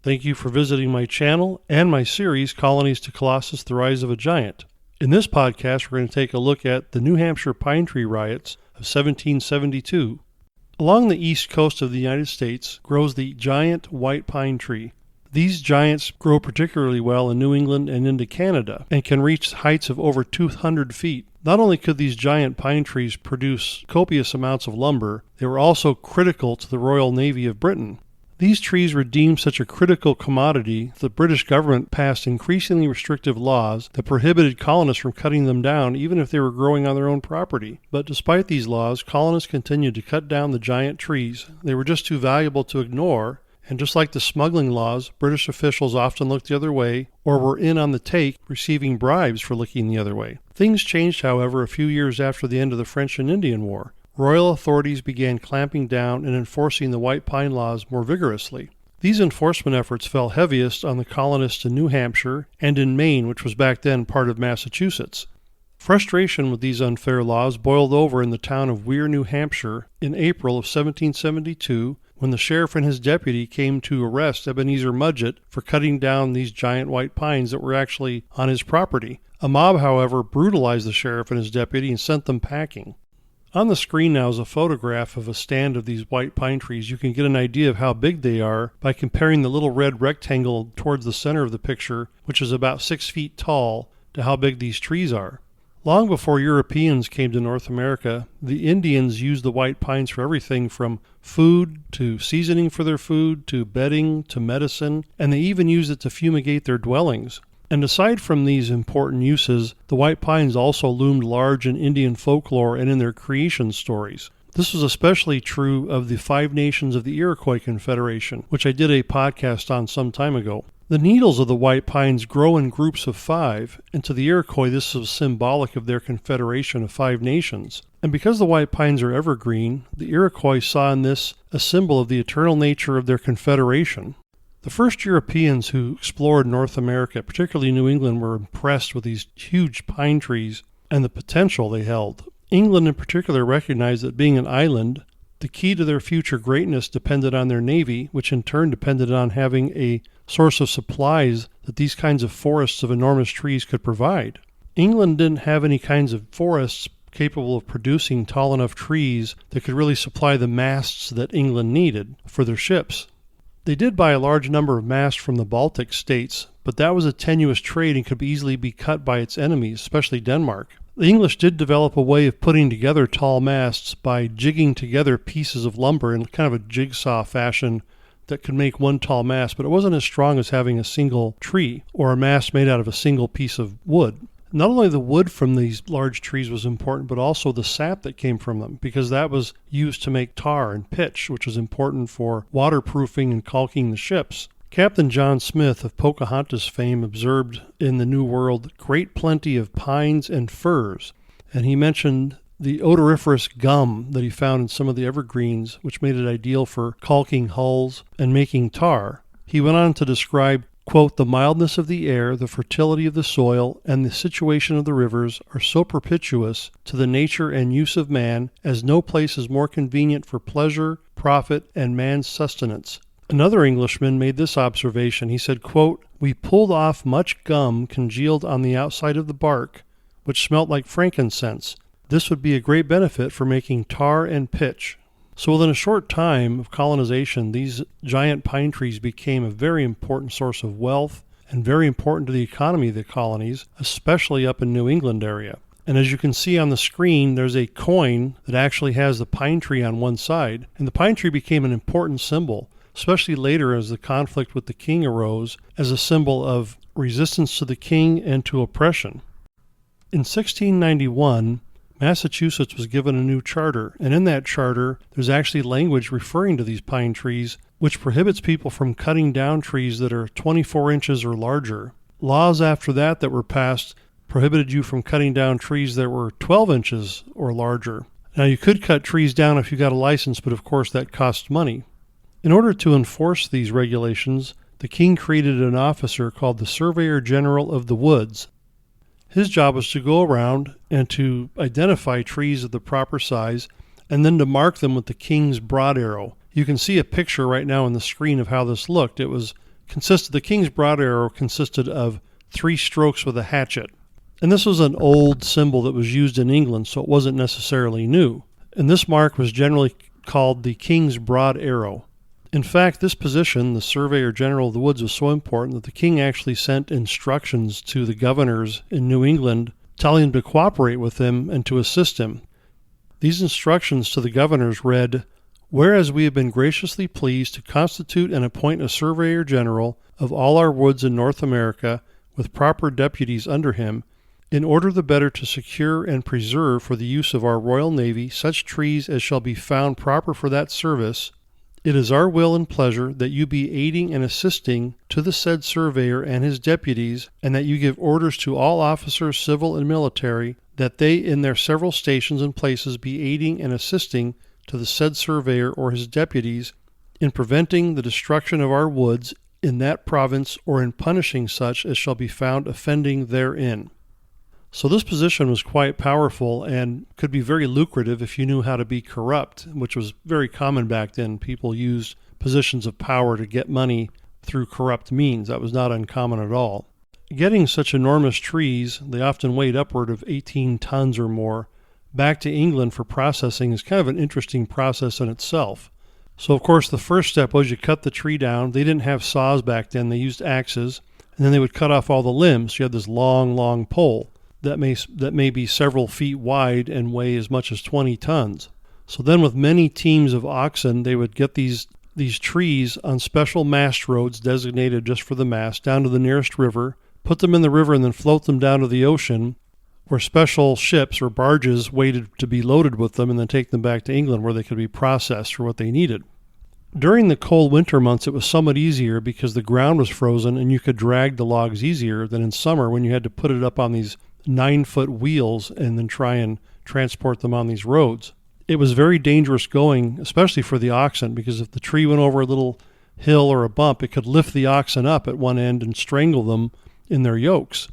Thank you for visiting my channel and my series, Colonies to Colossus, The Rise of a Giant. In this podcast, we're going to take a look at the New Hampshire Pine Tree Riots of 1772. Along the east coast of the United States grows the giant white pine tree. These giants grow particularly well in New England and into Canada and can reach heights of over 200 feet. Not only could these giant pine trees produce copious amounts of lumber, they were also critical to the Royal Navy of Britain. These trees were deemed such a critical commodity, the British government passed increasingly restrictive laws that prohibited colonists from cutting them down even if they were growing on their own property. But despite these laws, colonists continued to cut down the giant trees. They were just too valuable to ignore, and just like the smuggling laws, British officials often looked the other way or were in on the take, receiving bribes for looking the other way. Things changed, however, a few years after the end of the French and Indian War. Royal authorities began clamping down and enforcing the white pine laws more vigorously. These enforcement efforts fell heaviest on the colonists in New Hampshire and in Maine, which was back then part of Massachusetts. Frustration with these unfair laws boiled over in the town of Weare, New Hampshire, in April of 1772, when the sheriff and his deputy came to arrest Ebenezer Mudgett for cutting down these giant white pines that were actually on his property. A mob, however, brutalized the sheriff and his deputy and sent them packing. On the screen now is a photograph of a stand of these white pine trees. You can get an idea of how big they are by comparing the little red rectangle towards the center of the picture, which is about 6 feet tall, to how big these trees are. Long before Europeans came to North America, the Indians used the white pines for everything from food to seasoning for their food to bedding to medicine, and they even used it to fumigate their dwellings. And aside from these important uses, the white pines also loomed large in Indian folklore and in their creation stories. This was especially true of the Five Nations of the Iroquois Confederation, which I did a podcast on some time ago. The needles of the white pines grow in groups of 5, and to the Iroquois this was symbolic of their confederation of 5 nations. And because the white pines are evergreen, the Iroquois saw in this a symbol of the eternal nature of their confederation. The first Europeans who explored North America, particularly New England, were impressed with these huge pine trees and the potential they held. England in particular recognized that being an island, the key to their future greatness depended on their navy, which in turn depended on having a source of supplies that these kinds of forests of enormous trees could provide. England didn't have any kinds of forests capable of producing tall enough trees that could really supply the masts that England needed for their ships. They did buy a large number of masts from the Baltic states, but that was a tenuous trade and could easily be cut by its enemies, especially Denmark. The English did develop a way of putting together tall masts by jigging together pieces of lumber in kind of a jigsaw fashion that could make one tall mast, but it wasn't as strong as having a single tree or a mast made out of a single piece of wood. Not only the wood from these large trees was important, but also the sap that came from them, because that was used to make tar and pitch, which was important for waterproofing and caulking the ships. Captain John Smith of Pocahontas fame observed in the New World great plenty of pines and firs, and he mentioned the odoriferous gum that he found in some of the evergreens, which made it ideal for caulking hulls and making tar. He went on to describe, quote, "The mildness of the air, the fertility of the soil, and the situation of the rivers are so propitious to the nature and use of man as no place is more convenient for pleasure, profit, and man's sustenance." Another Englishman made this observation. He said, quote, "We pulled off much gum congealed on the outside of the bark, which smelt like frankincense. This would be a great benefit for making tar and pitch." So within a short time of colonization, these giant pine trees became a very important source of wealth and very important to the economy of the colonies, especially up in New England area. And as you can see on the screen, there's a coin that actually has the pine tree on one side. And the pine tree became an important symbol, especially later as the conflict with the king arose, as a symbol of resistance to the king and to oppression. In 1691, Massachusetts was given a new charter, and in that charter, there's actually language referring to these pine trees, which prohibits people from cutting down trees that are 24 inches or larger. Laws after that were passed prohibited you from cutting down trees that were 12 inches or larger. Now, you could cut trees down if you got a license, but of course that costs money. In order to enforce these regulations, the king created an officer called the Surveyor General of the Woods. His job was to go around and to identify trees of the proper size and then to mark them with the king's broad arrow. You can see a picture right now on the screen of how this looked. It was The king's broad arrow consisted of 3 strokes with a hatchet. And this was an old symbol that was used in England, so it wasn't necessarily new. And this mark was generally called the king's broad arrow. In fact, this position, the Surveyor General of the Woods, was so important that the king actually sent instructions to the governors in New England telling them to cooperate with him and to assist him. These instructions to the governors read, "Whereas we have been graciously pleased to constitute and appoint a Surveyor General of all our woods in North America, with proper deputies under him, in order the better to secure and preserve for the use of our Royal Navy such trees as shall be found proper for that service, it is our will and pleasure that you be aiding and assisting to the said surveyor and his deputies, and that you give orders to all officers, civil and military, that they in their several stations and places be aiding and assisting to the said surveyor or his deputies in preventing the destruction of our woods in that province or in punishing such as shall be found offending therein." So this position was quite powerful and could be very lucrative if you knew how to be corrupt, which was very common back then. People used positions of power to get money through corrupt means. That was not uncommon at all. Getting such enormous trees, they often weighed upward of 18 tons or more, back to England for processing is kind of an interesting process in itself. So of course the first step was you cut the tree down. They didn't have saws back then. They used axes, and then they would cut off all the limbs. So you had this long pole that may be several feet wide and weigh as much as 20 tons. So then with many teams of oxen, they would get these trees on special mast roads designated just for the mast down to the nearest river, put them in the river, and then float them down to the ocean where special ships or barges waited to be loaded with them, and then take them back to England where they could be processed for what they needed. During the cold winter months, it was somewhat easier because the ground was frozen and you could drag the logs easier than in summer when you had to put it up on these 9-foot wheels and then try and transport them on these roads. It was very dangerous going, especially for the oxen, because if the tree went over a little hill or a bump, it could lift the oxen up at one end and strangle them in their yokes.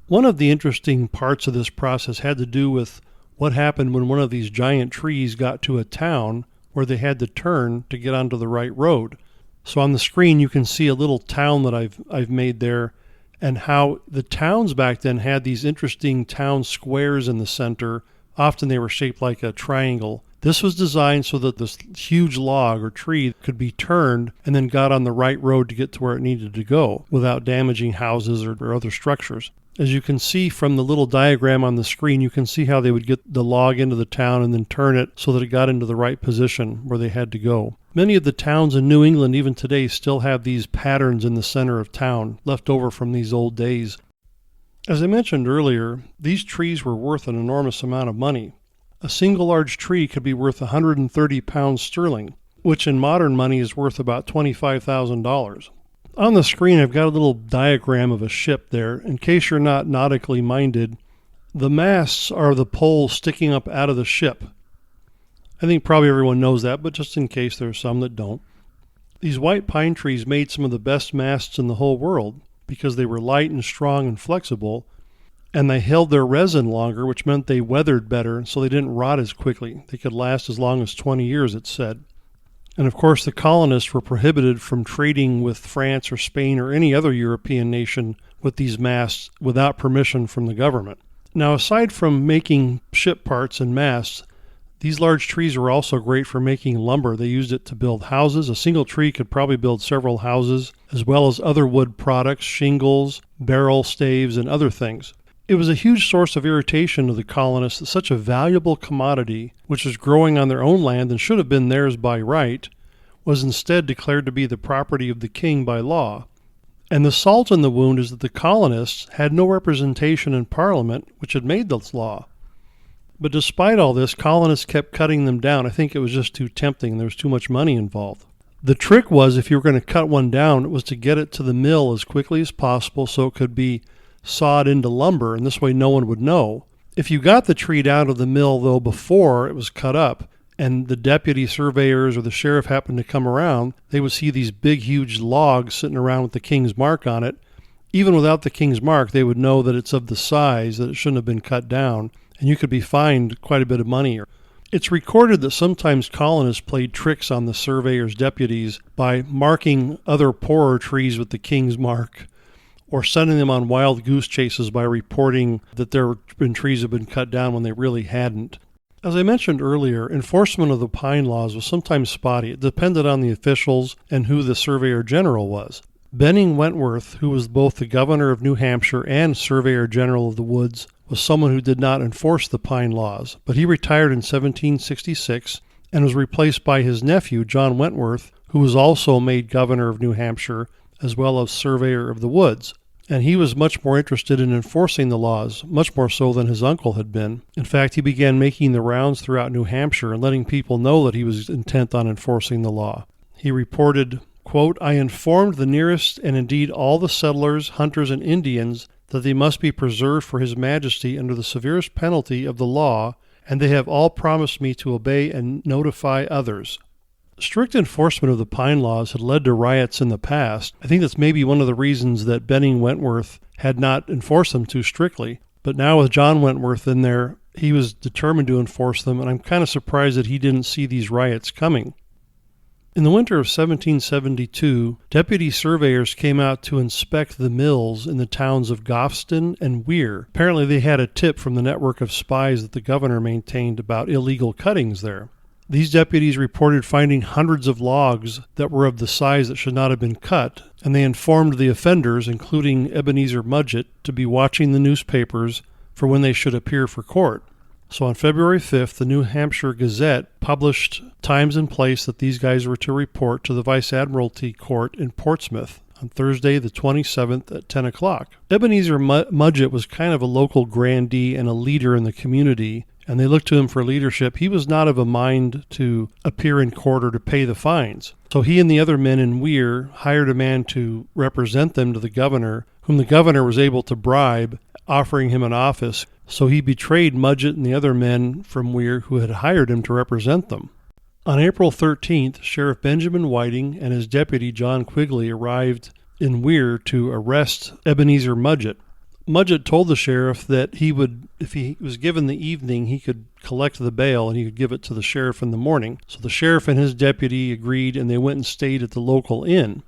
One of the interesting parts of this process had to do with what happened when one of these giant trees got to a town where they had to turn to get onto the right road. So on the screen you can see a little town that I've made there, and how the towns back then had these interesting town squares in the center. Often they were shaped like a triangle. This was designed so that this huge log or tree could be turned and then got on the right road to get to where it needed to go without damaging houses or other structures. As you can see from the little diagram on the screen, you can see how they would get the log into the town and then turn it so that it got into the right position where they had to go. Many of the towns in New England, even today, still have these patterns in the center of town, left over from these old days. As I mentioned earlier, these trees were worth an enormous amount of money. A single large tree could be worth 130 pounds sterling, which in modern money is worth about $25,000. On the screen, I've got a little diagram of a ship there. In case you're not nautically minded, the masts are the poles sticking up out of the ship. I think probably everyone knows that, but just in case there's some that don't. These white pine trees made some of the best masts in the whole world because they were light and strong and flexible, and they held their resin longer, which meant they weathered better, so they didn't rot as quickly. They could last as long as 20 years, it said. And of course, the colonists were prohibited from trading with France or Spain or any other European nation with these masts without permission from the government. Now, aside from making ship parts and masts, these large trees were also great for making lumber. They used it to build houses. A single tree could probably build several houses, as well as other wood products, shingles, barrel staves, and other things. It was a huge source of irritation to the colonists that such a valuable commodity, which was growing on their own land and should have been theirs by right, was instead declared to be the property of the king by law. And the salt in the wound is that the colonists had no representation in Parliament, which had made this law. But despite all this, colonists kept cutting them down. I think it was just too tempting. There was too much money involved. The trick was, if you were going to cut one down, it was to get it to the mill as quickly as possible so it could be sawed into lumber, and this way no one would know. If you got the tree down to the mill, though, before it was cut up, and the deputy surveyors or the sheriff happened to come around, they would see these big, huge logs sitting around with the king's mark on it. Even without the king's mark, they would know that it's of the size that it shouldn't have been cut down, and you could be fined quite a bit of money. It's recorded that sometimes colonists played tricks on the surveyor's deputies by marking other poorer trees with the king's mark, or sending them on wild goose chases by reporting that there had been trees that had been cut down when they really hadn't. As I mentioned earlier, enforcement of the pine laws was sometimes spotty. It depended on the officials and who the surveyor general was. Benning Wentworth, who was both the governor of New Hampshire and surveyor general of the woods, was someone who did not enforce the pine laws, but he retired in 1766 and was replaced by his nephew, John Wentworth, who was also made governor of New Hampshire as well as surveyor of the woods. And he was much more interested in enforcing the laws, much more so than his uncle had been. In fact, he began making the rounds throughout New Hampshire and letting people know that he was intent on enforcing the law. He reported, quote, "I informed the nearest and indeed all the settlers, hunters, and Indians that they must be preserved for His Majesty under the severest penalty of the law, and they have all promised me to obey and notify others." Strict enforcement of the pine laws had led to riots in the past. I think that's maybe one of the reasons that Benning Wentworth had not enforced them too strictly. But now with John Wentworth in there, he was determined to enforce them, and I'm kind of surprised that he didn't see these riots coming. In the winter of 1772, deputy surveyors came out to inspect the mills in the towns of Gofston and Weare. Apparently they had a tip from the network of spies that the governor maintained about illegal cuttings there. These deputies reported finding hundreds of logs that were of the size that should not have been cut, and they informed the offenders, including Ebenezer Mudgett, to be watching the newspapers for when they should appear for court. So on February 5th, the New Hampshire Gazette published times and place that these guys were to report to the Vice Admiralty Court in Portsmouth on Thursday the 27th at 10 o'clock. Ebenezer Mudgett was kind of a local grandee and a leader in the community, and they looked to him for leadership. He was not of a mind to appear in court or to pay the fines. So he and the other men in Weare hired a man to represent them to the governor, whom the governor was able to bribe, offering him an office. So he betrayed Mudgett and the other men from Weare who had hired him to represent them. On April 13th, Sheriff Benjamin Whiting and his deputy John Quigley arrived in Weare to arrest Ebenezer Mudgett. Mudgett told the sheriff that he would, if he was given the evening, he could collect the bail and he could give it to the sheriff in the morning. So the sheriff and his deputy agreed, and they went and stayed at the local inn.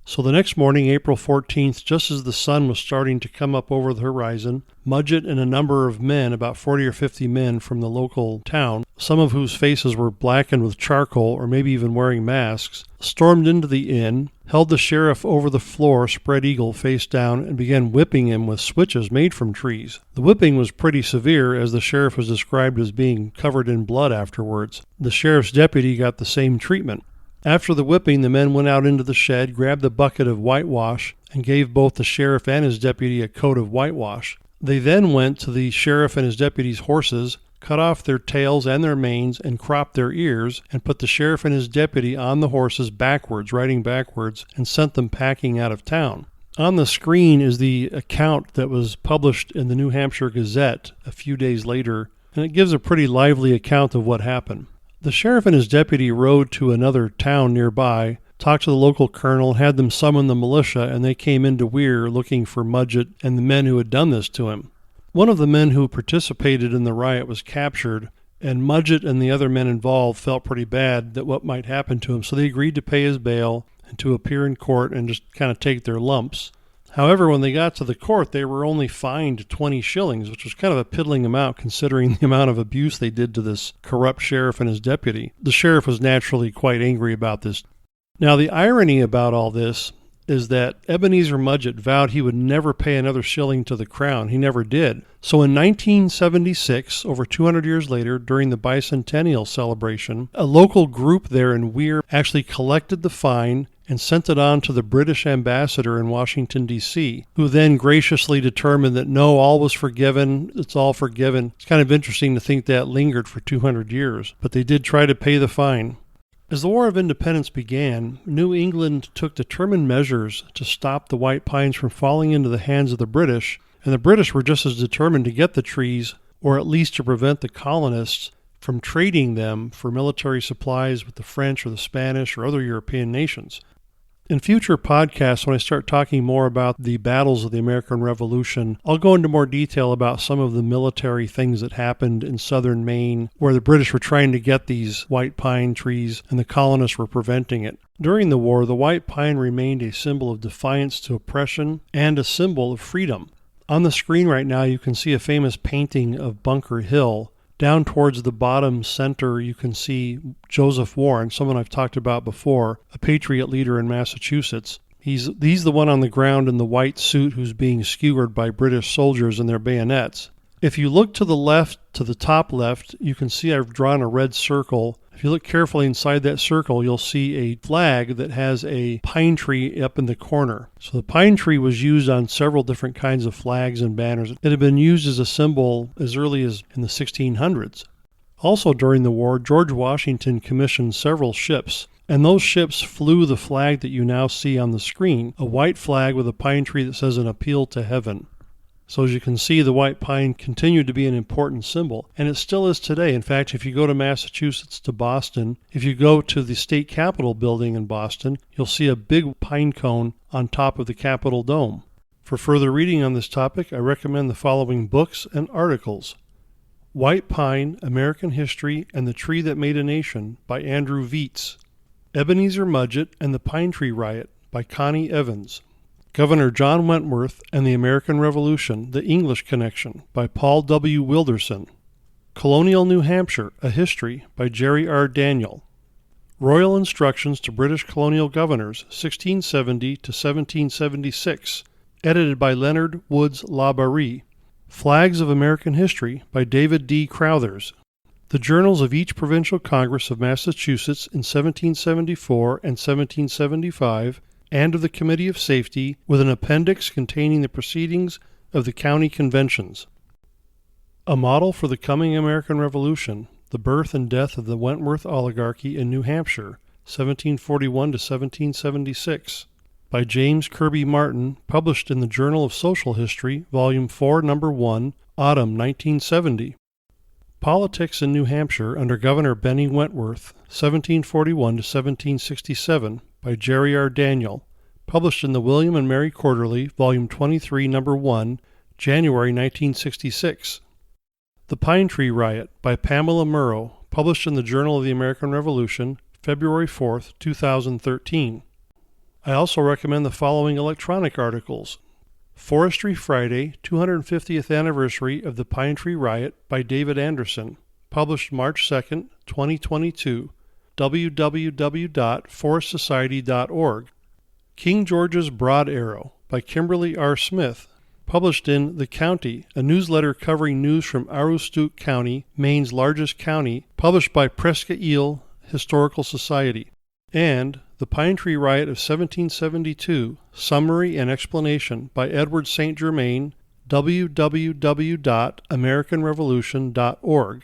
So the next morning, April 14th, just as the sun was starting to come up over the horizon, Mudgett and a number of men, about 40 or 50 men from the local town, some of whose faces were blackened with charcoal or maybe even wearing masks, stormed into the inn, held the sheriff over the floor, spread eagle face down, and began whipping him with switches made from trees. The whipping was pretty severe, as the sheriff was described as being covered in blood afterwards. The sheriff's deputy got the same treatment. After the whipping, the men went out into the shed, grabbed a bucket of whitewash, and gave both the sheriff and his deputy a coat of whitewash. They then went to the sheriff and his deputy's horses, cut off their tails and their manes, and cropped their ears, and put the sheriff and his deputy on the horses backwards, riding backwards, and sent them packing out of town. On the screen is the account that was published in the New Hampshire Gazette a few days later, and it gives a pretty lively account of what happened. The sheriff and his deputy rode to another town nearby, talked to the local colonel, had them summon the militia, and they came into Weare looking for Mudgett and the men who had done this to him. One of the men who participated in the riot was captured, and Mudgett and the other men involved felt pretty bad that what might happen to him, so they agreed to pay his bail and to appear in court and just kind of take their lumps. However, when they got to the court, they were only fined 20 shillings, which was kind of a piddling amount considering the amount of abuse they did to this corrupt sheriff and his deputy. The sheriff was naturally quite angry about this. Now, the irony about all this is that Ebenezer Mudgett vowed he would never pay another shilling to the crown. He never did. So in 1976, over 200 years later, during the bicentennial celebration, a local group there in Weare actually collected the fine and sent it on to the British ambassador in Washington, D.C., who then graciously determined that no, all was forgiven, it's all forgiven. It's kind of interesting to think that lingered for 200 years, but they did try to pay the fine. As the War of Independence began, New England took determined measures to stop the white pines from falling into the hands of the British, and the British were just as determined to get the trees, or at least to prevent the colonists from trading them for military supplies with the French or the Spanish or other European nations. In future podcasts, when I start talking more about the battles of the American Revolution, I'll go into more detail about some of the military things that happened in southern Maine, where the British were trying to get these white pine trees and the colonists were preventing it. During the war, the white pine remained a symbol of defiance to oppression and a symbol of freedom. On the screen right now, you can see a famous painting of Bunker Hill. Down towards the bottom center, you can see Joseph Warren, someone I've talked about before, a patriot leader in Massachusetts. He's the one on the ground in the white suit who's being skewered by British soldiers and their bayonets. If you look to the left, to the top left, you can see I've drawn a red circle. If you look carefully inside that circle, you'll see a flag that has a pine tree up in the corner. So the pine tree was used on several different kinds of flags and banners. It had been used as a symbol as early as in the 1600s. Also during the war, George Washington commissioned several ships, and those ships flew the flag that you now see on the screen, a white flag with a pine tree that says an appeal to heaven. So as you can see, the white pine continued to be an important symbol, and it still is today. In fact, if you go to Massachusetts, to Boston, if you go to the state capitol building in Boston, you'll see a big pine cone on top of the Capitol dome. For further reading on this topic, I recommend the following books and articles. White Pine, American History and the Tree That Made a Nation by Andrew Vietz. Ebenezer Mudgett and the Pine Tree Riot by Connie Evans. Governor John Wentworth and the American Revolution, The English Connection by Paul W. Wilderson. Colonial New Hampshire, A History by Jerry R. Daniel. Royal Instructions to British Colonial Governors, 1670 to 1776, edited by Leonard Woods LaBarrie. Flags of American History by David D. Crowthers. The Journals of each Provincial Congress of Massachusetts in 1774 and 1775, and of the Committee of Safety, with an appendix containing the proceedings of the county conventions. A Model for the Coming American Revolution, the Birth and Death of the Wentworth Oligarchy in New Hampshire, 1741 to 1776, by James Kirby Martin, published in the Journal of Social History, Volume 4, No. 1, Autumn 1970. Politics in New Hampshire under Governor Benny Wentworth, 1741 to 1767, by Jerry R. Daniel, published in the William and Mary Quarterly, Volume 23, No. 1, January 1966. The Pine Tree Riot by Pamela Murrow, published in the Journal of the American Revolution, February 4, 2013. I also recommend the following electronic articles. Forestry Friday, 250th Anniversary of the Pine Tree Riot by David Anderson, published March 2, 2022, www.forestsociety.org. King George's Broad Arrow by Kimberly R. Smith, published in The County, a newsletter covering news from Aroostook County, Maine's largest county, published by Prescott Eel Historical Society. And The Pine Tree Riot of 1772, Summary and Explanation by Edward St. Germain, www.americanrevolution.org.